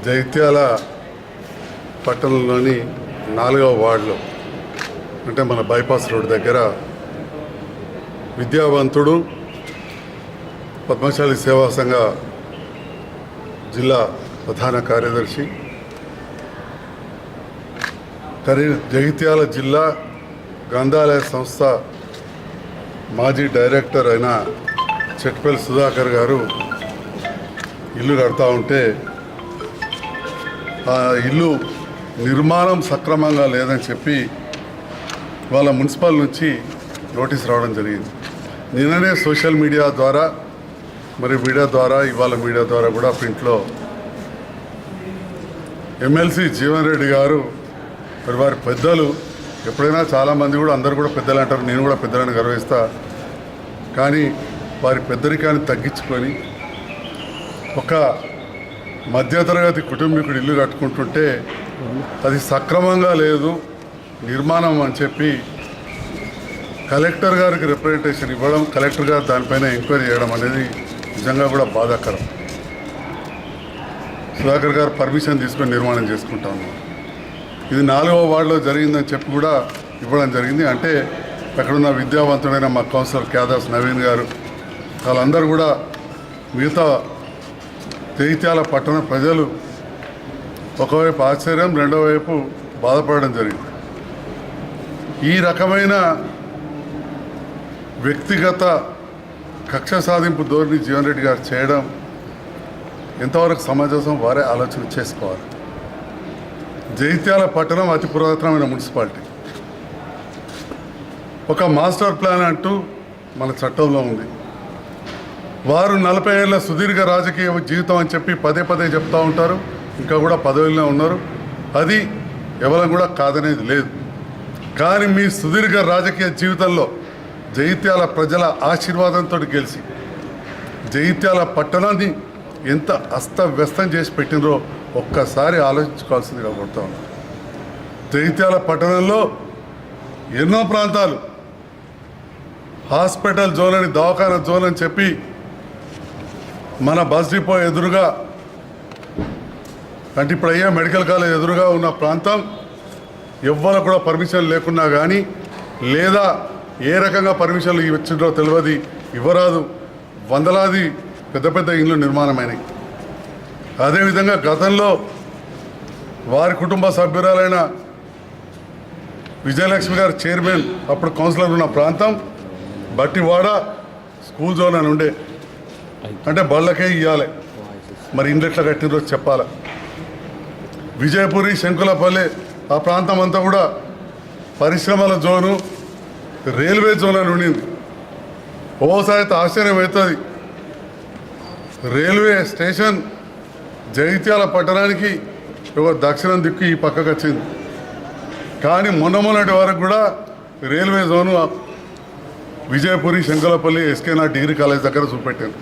జైత్యాల పట్టణంలోని 4వ వార్డులో అంటే మన బైపాస్ రోడ్ దగ్గర విద్యావంతుడు పద్మశాలి సేవా సంఘ జిల్లా ప్రధాన కార్యదర్శి జగిత్యాల జిల్లా గ్రంథాలయ సంస్థ మాజీ డైరెక్టర్ అయిన చెట్పల్లి సుధాకర్ గారు ఇల్లు కడతా ఉంటే ఆ ఇల్లు నిర్మాణం సక్రమంగా లేదని చెప్పి వాళ్ళ మున్సిపల్ నుంచి నోటీస్ రావడం జరిగింది. నిన్ననే సోషల్ మీడియా ద్వారా మీడియా ద్వారా ఇవాళ మీడియా ద్వారా కూడా ప్రింట్లో ఎమ్మెల్సీ జీవన్ రెడ్డి గారు వారి పెద్దలు ఎప్పుడైనా చాలామంది కూడా అందరు కూడా పెద్దలు అంటారు, నేను కూడా పెద్దలను గర్విస్తా, కానీ వారి పెద్దరికాన్ని తగ్గించుకొని ఒక మధ్యతరగతి కుటుంబీకుడు ఇల్లు కట్టుకుంటుంటే అది సక్రమంగా లేదు నిర్మాణం అని చెప్పి కలెక్టర్ గారికి రిప్రజెంటేషన్ ఇవ్వడం, కలెక్టర్ గారు దానిపైన ఎంక్వైరీ చేయడం అనేది నిజంగా కూడా బాధాకరం. సుధాకర్ గారు పర్మిషన్ తీసుకొని నిర్మాణం చేసుకుంటా ఉన్నారు. ఇది 4వ వార్డులో జరిగిందని చెప్పి కూడా ఇవ్వడం జరిగింది. అంటే అక్కడున్న విద్యావంతుడైన మా కౌన్సిలర్ క్యాదాస్ నవీన్ గారు వాళ్ళందరూ కూడా మిగతా జగిత్యాల పట్టణ ప్రజలు ఒకవైపు ఆశ్చర్యం, రెండో వైపు బాధపడడం జరిగింది. ఈ రకమైన వ్యక్తిగత కక్ష సాధింపు ధోరణి జీవన్ రెడ్డి గారు చేయడం ఎంతవరకు సమాజం వారే ఆలోచన చేసుకోవాలి. జగిత్యాల పట్టణం అతి పురాతనమైన మున్సిపాలిటీ. ఒక మాస్టర్ ప్లాన్ అంటూ మన చట్టంలో ఉంది. వారు 40 ఏళ్ల సుదీర్ఘ రాజకీయ జీవితం అని చెప్పి పదే పదే చెప్తూ ఉంటారు, ఇంకా కూడా పదవిలో ఉన్నారు. అది ఎవరం కూడా కాదనేది లేదు. కానీ మీ సుదీర్ఘ రాజకీయ జీవితంలో జగిత్యాల ప్రజల ఆశీర్వాదంతో గెలిచి జగిత్యాల పట్టణాన్ని ఎంత అస్తవ్యస్తం చేసి పెట్టినరో ఒక్కసారి ఆలోచించుకోవాల్సిందిగా కోరుతా ఉన్నాను. జగిత్యాల పట్టణంలో ఎన్నో ప్రాంతాలు హాస్పిటల్ జోన్ అని, దవాఖానా జోన్ అని చెప్పి మన బస్ డిపో ఎదురుగా అంటే ఇప్పుడు అయ్యే మెడికల్ కాలేజ్ ఎదురుగా ఉన్న ప్రాంతం ఎవ్వరు కూడా పర్మిషన్ లేకున్నా కానీ, లేదా ఏ రకంగా పర్మిషన్లు ఇచ్చిందో తెలియదు, ఇవ్వరాదు, వందలాది పెద్ద పెద్ద ఇండ్లు నిర్మాణమైనవి. అదేవిధంగా గతంలో వారి కుటుంబ సభ్యురాలైన విజయలక్ష్మి గారు చైర్మన్ అప్పుడు కౌన్సిలర్ ఉన్న ప్రాంతం బట్టివాడ స్కూల్ జోన్ అని ఉండే, అంటే బళ్ళకే ఇవ్వాలి, మరి ఇండ్లెట్లా కట్టినరో చెప్పాలి. విజయపురి, శంకులపల్లి ఆ ప్రాంతం అంతా కూడా పరిశ్రమల జోను, రైల్వే జోన్ అని ఉండింది. ఓసారి ఆశ్చర్యం అవుతుంది, రైల్వే స్టేషన్ జగిత్యాల పట్టణానికి ఒక దక్షిణం దిక్కు ఈ పక్కకు వచ్చింది. కానీ మొన్నటి వరకు కూడా రైల్వే జోను విజయపురి, శంకులపల్లి ఎస్కేనాథ్ డిగ్రీ కాలేజ్ దగ్గర చూపెట్టాను.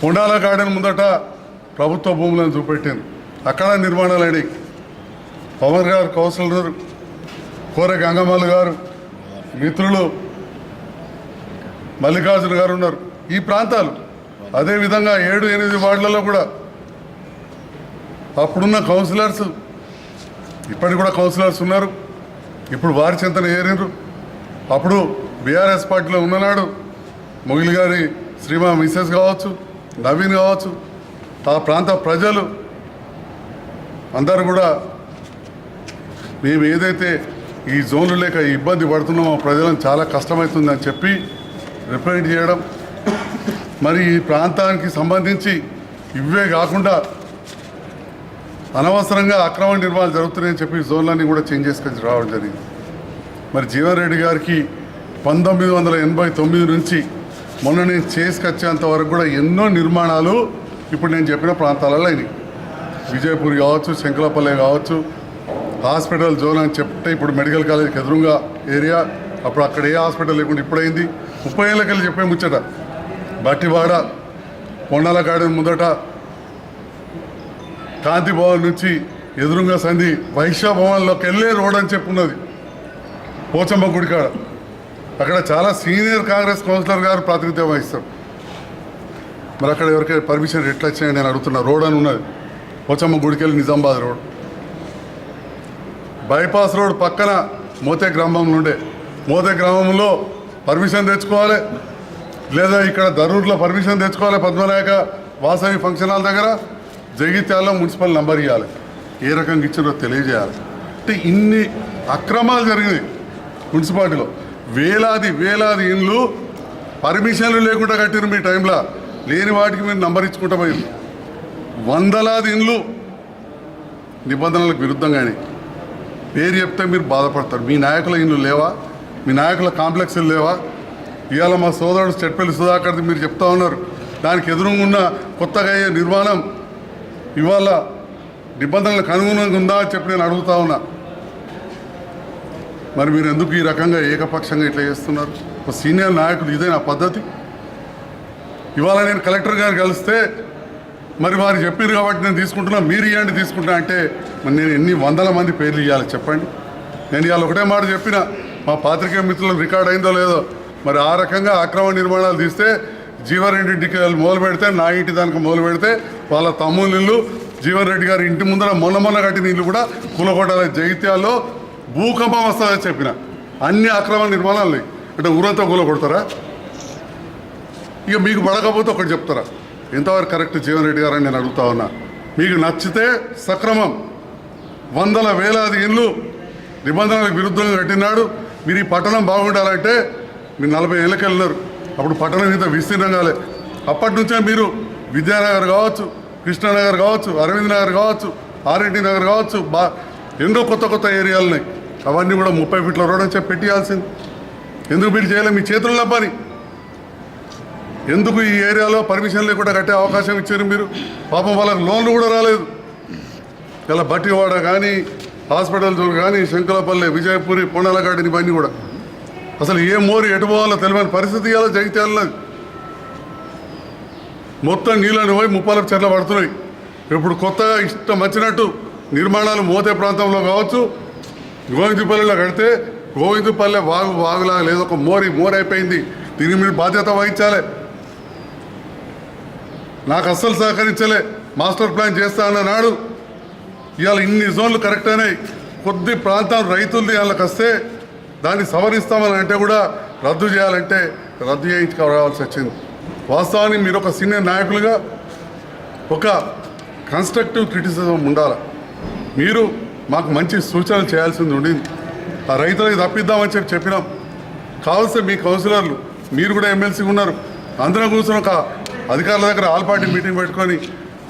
కొండాల గార్డెన్ ముందట ప్రభుత్వ భూములను చూపెట్టాను, అక్కడ నిర్మాణాలు అయినాయి. పవన్ గారు కౌన్సిలర్, కోర గంగమ్మలు గారు మిత్రులు మల్లికార్జున గారు ఉన్నారు. ఈ ప్రాంతాలు అదేవిధంగా 7-8 వార్డులలో కూడా అప్పుడున్న కౌన్సిలర్స్, ఇప్పటికి కూడా కౌన్సిలర్స్ ఉన్నారు. ఇప్పుడు వారి చింతన ఏరినరు. అప్పుడు బీఆర్ఎస్ పార్టీలో ఉన్ననాడు మొగిలి గారి శ్రీమా మిసెస్ కావచ్చు, నవీన్ కావచ్చు, ఆ ప్రాంత ప్రజలు అందరూ కూడా మేము ఏదైతే ఈ జోన్లు లేక ఇబ్బంది పడుతున్నామో ప్రజలను చాలా కష్టమవుతుందని చెప్పి రిప్రజెంట్ చేయడం. మరి ఈ ప్రాంతానికి సంబంధించి ఇవే కాకుండా అనవసరంగా అక్రమ నిర్మాణాలు జరుగుతున్నాయని చెప్పి జోన్లన్నీ కూడా చేంజ్ చేసుకొని రావడం జరిగింది. మరి జీవన్ రెడ్డి గారికి 1989 నుంచి మొన్న నేను చేసుకొచ్చేంత వరకు కూడా ఎన్నో నిర్మాణాలు ఇప్పుడు నేను చెప్పిన ప్రాంతాలలో అయినాయి. విజయపూర్ కావచ్చు, శంకులపల్లి కావచ్చు, హాస్పిటల్ జోన్ అని చెప్తే ఇప్పుడు మెడికల్ కాలేజ్కి ఎదురుగా ఏరియా, అప్పుడు అక్కడ ఏ హాస్పిటల్ లేకుండా ఇప్పుడైంది. 30 ఏళ్ళకెళ్ళి చెప్పే ముచ్చట బట్టివాడ, కొండాల గార్డెన్ ముందట, కాంతి భవన్ నుంచి ఎదురుగా సంధి వైశ్య భవన్లోకి వెళ్ళే రోడ్ అని చెప్పున్నది పోచమ్మ గుడికాడ. అక్కడ చాలా సీనియర్ కాంగ్రెస్ కౌన్సిలర్ గారు ప్రాతినిధ్యం వహిస్తారు. మరి అక్కడ ఎవరికైనా పర్మిషన్ ఎట్లా వచ్చాయని నేను అడుగుతున్నా. రోడ్ అని ఉన్నది, పోచమ్మ గుడికెళ్ళి నిజామాబాద్ రోడ్, బైపాస్ రోడ్ పక్కన మోతే గ్రామం నుండే, మోతే గ్రామంలో పర్మిషన్ తెచ్చుకోవాలి, లేదా ఇక్కడ దరూర్లో పర్మిషన్ తెచ్చుకోవాలి. పద్మనాయక వాసవి ఫంక్షన్ హాల్ దగ్గర జగిత్యాలలో మున్సిపల్ నంబర్ ఇవ్వాలి. ఏ రకంగా ఇచ్చారో తెలియజేయాలి. అంటే ఇన్ని అక్రమాలు జరిగినాయి మున్సిపాలిటీలో. వేలాది ఇండ్లు పర్మిషన్లు లేకుండా కట్టిరు మీ టైంలో. లేని వాటికి మీరు నంబర్ ఇచ్చుకుంటూ పోయింది. వందలాది ఇండ్లు నిబంధనలకు విరుద్ధంగానే పేరు చెప్తే మీరు బాధపడతారు. మీ నాయకుల ఇండ్లు లేవా? మీ నాయకుల కాంప్లెక్స్లు లేవా? ఇవాళ మా సోదరుడు చెట్పల్లి సుధాకర్ది మీరు చెప్తా ఉన్నారు. దానికి ఎదురుగున్న కొత్తగా అయ్యే నిర్మాణం ఇవాళ నిబంధనలకు అనుగుణంగా ఉందా అని చెప్పి నేను అడుగుతా ఉన్నా. మరి మీరు ఎందుకు ఈ రకంగా ఏకపక్షంగా ఇట్లా చేస్తున్నారు? ఒక సీనియర్ నాయకులు ఇదే నా పద్ధతి. ఇవాళ నేను కలెక్టర్ గారు కలిస్తే మరి వారు చెప్పారు కాబట్టి నేను తీసుకుంటున్నా, మీరు ఇవ్వండి తీసుకుంటా అంటే మరి నేను ఎన్ని వందల మంది పేర్లు ఇవ్వాలి చెప్పండి? నేను ఇవాళ ఒకటే మాట చెప్పిన, మా పాత్రికేయ మిత్రులకు రికార్డ్ అయిందో లేదో. మరి ఆ రకంగా అక్రమ నిర్మాణాలు తీస్తే జీవన్ రెడ్డి ఇంటికి మొదలు పెడితే, నా ఇంటి దానికి మొదలు పెడితే, వాళ్ళ తమ్ముళ్ళ ఇల్లు జీవన్ రెడ్డి గారి ఇంటి ముందర మొన్న కట్టిన ఇల్లు కూడా కూలగొట్టాలి. జగిత్యాల్లో భూకంపం వస్తుందని చెప్పిన. అన్ని అక్రమ నిర్మాణాలు అంటే ఊరంతా కూలగొడతారా? ఇక మీకు పడకపోతే ఒకటి చెప్తారా? ఎంతవరకు కరెక్ట్ జీవన్ రెడ్డి గారని నేను అడుగుతా ఉన్నా. మీకు నచ్చితే సక్రమం, వందల వేలాది ఇళ్ళు నిబంధనలకు విరుద్ధంగా కట్టినాడు. మీరు ఈ పట్టణం బాగుండాలంటే మీరు 40 ఏళ్ళకి వెళ్ళినారు. అప్పుడు పట్టణం ఇంత విస్తీర్ణం కాలే. అప్పటి నుంచే మీరు విద్యానగర్ కావచ్చు, కృష్ణానగర్ కావచ్చు, అరవింద్ నగర్ కావచ్చు, ఆర్ఎన్టీ నగర్ కావచ్చు, ఎన్నో కొత్త ఏరియాలు ఉన్నాయి. అవన్నీ కూడా 30 ఫీట్ల రోడ్ అని చెప్పి పెట్టియాల్సింది. ఎందుకు మీరు చేయలే? మీ చేతుల్లో పని. ఎందుకు ఈ ఏరియాలో పర్మిషన్ లేకుండా కట్టే అవకాశం ఇచ్చారు మీరు? పాపం వాళ్ళకి లోన్లు కూడా రాలేదు. ఇలా బట్టివాడ కానీ, హాస్పిటల్స్ కానీ, శంకులపల్లి, విజయపురి, పొన్నలగాడిని ఇవన్నీ కూడా అసలు ఏ మోరి ఎటు పోవాలో తెలియని పరిస్థితి ఇవాళ జగిత్యాలలో. మొత్తం నీళ్ళని పోయి ముప్పాలకు చెట్ల పడుతున్నాయి. ఇప్పుడు కొత్తగా ఇష్టం వచ్చినట్టు నిర్మాణాలు మోతే ప్రాంతంలో కావచ్చు, గోవిందపల్లిలో కడితే గోవిందపల్లె వాగులాగా లేదు, ఒక మోరి అయిపోయింది. దీనికి మీరు బాధ్యత వహించాలి. నాకు అస్సలు సహకరించలే. మాస్టర్ ప్లాన్ చేస్తా అన్నాడు. ఇవాళ ఇన్ని జోన్లు కరెక్ట్ అయినాయి. కొద్ది ప్రాంతం రైతులది వాళ్ళకి వస్తే దాన్ని సవరిస్తామని అంటే కూడా రద్దు చేయాలంటే రద్దు చేయించుకోవాల్సి వచ్చింది. వాస్తవానికి మీరు ఒక సీనియర్ నాయకులుగా ఒక కన్స్ట్రక్టివ్ క్రిటిసిజం ఉండాలి. మీరు మాకు మంచి సూచనలు చేయాల్సింది ఉండింది. ఆ రైతులకు తప్పిద్దామని చెప్పినాం. కావాల్సిన మీ కౌన్సిలర్లు, మీరు కూడా ఎమ్మెల్సీ ఉన్నారు, అందరం కూర్చొని ఒక అధికారుల దగ్గర ఆల్ పార్టీ మీటింగ్ పెట్టుకొని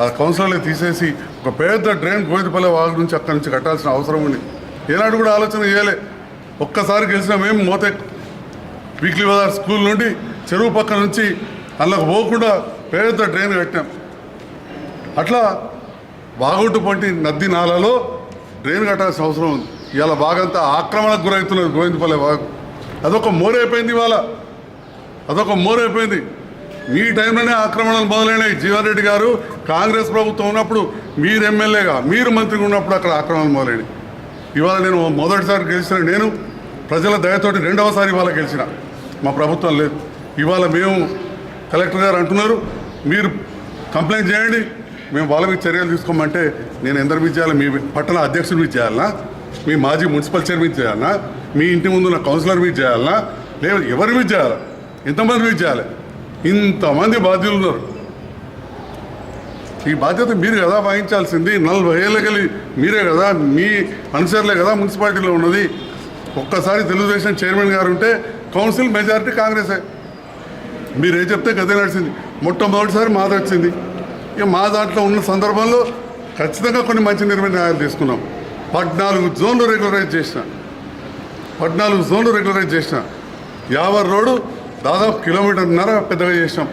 ఆ కౌన్సిలర్లు తీసేసి ఒక పెద్ద డ్రైన్ గోవిందపల్లె వాగు నుంచి అక్కడి నుంచి కట్టాల్సిన అవసరం ఉంది. ఏనాడు కూడా ఆలోచన చేయలే. ఒక్కసారి గెలిచినా మేము మోతే వీక్లీ బజార్ స్కూల్ నుండి చెరువు పక్క నుంచి అందులోకి పోకుండా పెద్ద డ్రైన్ కట్టాం. అట్లా వాగుంటు పంటి నది నాలలో డ్రైన్ కట్టాల్సిన అవసరం ఉంది. ఇవాళ బాగంతా ఆక్రమణకు గురవుతున్నది గోవిందపల్లె వాగు. అదొక మోరైపోయింది. ఇవాళ అదొక మోరైపోయింది. మీ టైంలోనే ఆక్రమణలు మొదలైనాయి. జీవన్ రెడ్డి గారు కాంగ్రెస్ ప్రభుత్వం ఉన్నప్పుడు, మీరు ఎమ్మెల్యేగా, మీరు మంత్రిగా ఉన్నప్పుడు అక్కడ ఆక్రమణలు మొదలైనవి. ఇవాళ నేను మొదటిసారి గెలిచిన, నేను ప్రజల దయతోటి రెండవసారి ఇవాళ గెలిచిన. మా ప్రభుత్వం లేదు. ఇవాళ మేము కలెక్టర్ గారు అంటున్నారు మీరు కంప్లైంట్ చేయండి, మేము వాళ్ళ మీద చర్యలు తీసుకోమంటే నేను ఎందరి మీద చేయాలి? మీ పట్టణ అధ్యక్షుడి మీద చేయాలనా? మీ మాజీ మున్సిపల్ చైర్ మీద చేయాలనా? మీ ఇంటి ముందు ఉన్న కౌన్సిలర్ మీద చేయాలనా? లేదు, ఎవరి మీద చేయాలి? ఎంతమంది మీద చేయాలి? ఇంతమంది బాధ్యులు ఉన్నారు. ఈ బాధ్యత మీరు కదా వహించాల్సింది. 40 ఏళ్ళకెళ్ళి మీరే కదా, మీ అనుసరులే కదా మున్సిపాలిటీలో ఉన్నది. ఒక్కసారి తెలుగుదేశం చైర్మన్ గారు ఉంటే కౌన్సిల్ మెజారిటీ కాంగ్రెసే. మీరే చెప్తే గదే నడిచింది. మొట్టమొదటిసారి మాది వచ్చింది. ఇక మా దాంట్లో ఉన్న సందర్భంలో ఖచ్చితంగా కొన్ని మంచి నిర్ణయాలు తీసుకున్నాం. 14 జోన్లు రెగ్యులరైజ్ చేసిన. 14 జోన్లు రెగ్యులరైజ్ చేసిన. యావర్ రోడ్డు దాదాపు 1.5 కిలోమీటర్న్నర పెద్దగా చేసినాం.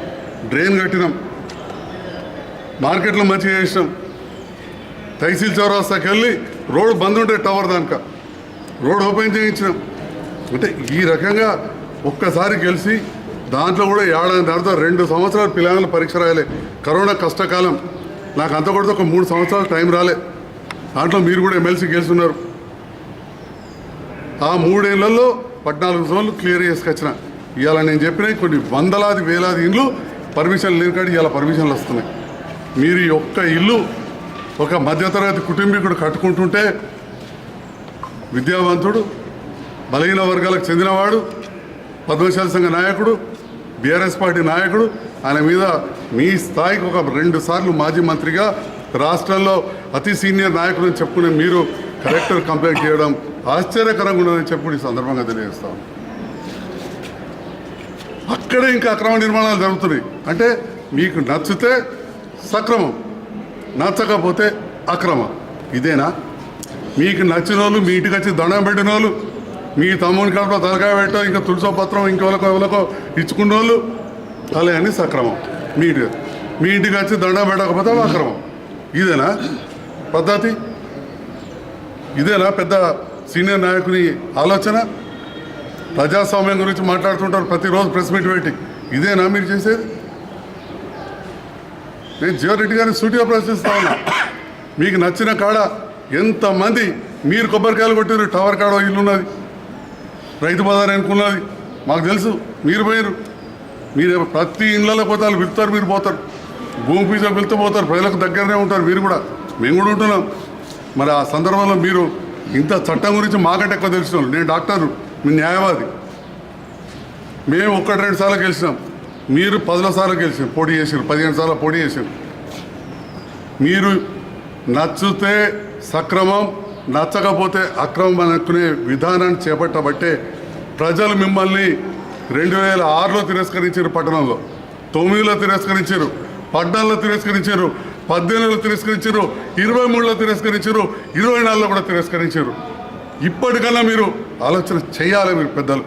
డ్రైన్ కట్టినాం. మార్కెట్లో మంచిగా చేసినాం. తహసీల్ చౌరస్తాకి వెళ్ళి రోడ్డు బంద్ ఉంటే టవర్ దానిక రోడ్ ఓపెన్ చేయించినాం. అంటే ఈ రకంగా ఒక్కసారి గెలిచి దాంట్లో కూడా ఏడాది దాంతో 2 సంవత్సరాలు పిల్లల పరీక్ష రాయలే. కరోనా కష్టకాలం. నాకు అంత కూడా ఒక 3 సంవత్సరాలు టైం రాలే. దాంట్లో మీరు కూడా ఎమ్మెల్సీ గెలుస్తున్నారు. ఆ 3 ఏళ్లలో 14 జోన్లు క్లియర్ చేసుకొచ్చిన. ఇవాళ నేను చెప్పిన కొన్ని వందలాది వేలాది ఇండ్లు పర్మిషన్ లేని కాడి ఇవాళ పర్మిషన్లు వస్తున్నాయి. మీరు ఈ ఒక్క ఇల్లు ఒక మధ్యతరగతి కుటుంబీకుడు కట్టుకుంటుంటే విద్యావంతుడు బలహీన వర్గాలకు చెందినవాడు పద్మశాలి సంఘ నాయకుడు బీఆర్ఎస్ పార్టీ నాయకుడు ఆయన మీద మీ స్థాయికి ఒక 2 సార్లు మాజీ మంత్రిగా రాష్ట్రంలో అతి సీనియర్ నాయకులని చెప్పుకునే మీరు కలెక్టర్ కంప్లైంట్ చేయడం ఆశ్చర్యకరంగా ఉన్నదని చెప్పి ఈ సందర్భంగా తెలియజేస్తాం. అక్కడే ఇంకా అక్రమ నిర్మాణాలు జరుగుతున్నాయి. అంటే మీకు నచ్చితే సక్రమం, నచ్చకపోతే అక్రమం. ఇదేనా మీకు నచ్చిన వాళ్ళు మీ ఇంటికి వచ్చి దండం పెట్టిన వాళ్ళు, మీ తమ్ముని కడుపులో తలకాయ పెట్టో ఇంకా తులసో పత్రం ఇంకెవరికో ఇచ్చుకున్న వాళ్ళు అలా అని సక్రమం. మీ ఇంటికి వచ్చి దండం పెట్టకపోతే అక్రమం. ఇదేనా పద్ధతి? ఇదేనా పెద్ద సీనియర్ నాయకుని ఆలోచన? ప్రజాస్వామ్యం గురించి మాట్లాడుతుంటారు ప్రతిరోజు ప్రెస్ మీట్ పెట్టి. ఇదేనా మీరు చేసేది? నేను జీవరెడ్డి గారిని సూటిగా ప్రశ్నిస్తా ఉన్నా. మీకు నచ్చిన కాడ ఎంతమంది మీరు కొబ్బరికాయలు కొట్టారు? టవర్ కాడ ఇల్లు ఉన్నది, రైతు బజార్ అనుకున్నది, మాకు తెలుసు. మీరు పోయారు, మీరు ప్రతి ఇళ్ళలో పోతారు, పిలుస్తారు, మీరు పోతారు, భూమి పీజా పిలుతూ పోతారు, ప్రజలకు దగ్గరనే ఉంటారు. మీరు కూడా, మేము కూడా ఉంటున్నాం. మరి ఆ సందర్భంలో మీరు ఇంత చట్టం గురించి మాకంటే ఎక్కువ తెలిసిన. నేను డాక్టర్, మీ న్యాయవాది. మేము 1-2 సార్లు గెలిచినాం, మీరు 10 సార్లు గెలిచారు, పోటీ చేసారు, 15 సార్లు పోటీ చేశారు. మీరు నచ్చితే సక్రమం, నచ్చకపోతే అక్రమం అనుకునే విధానాన్ని చేపట్టబట్టే ప్రజలు మిమ్మల్ని 2006లో తిరస్కరించారు, పట్టణంలో 9లో తిరస్కరించారు, 14లో తిరస్కరించారు, 18లో తిరస్కరించారు, 23లో తిరస్కరించారు, 24లో కూడా తిరస్కరించారు. ఇప్పటికన్నా మీరు ఆలోచన చేయాలి. మీరు పెద్దలు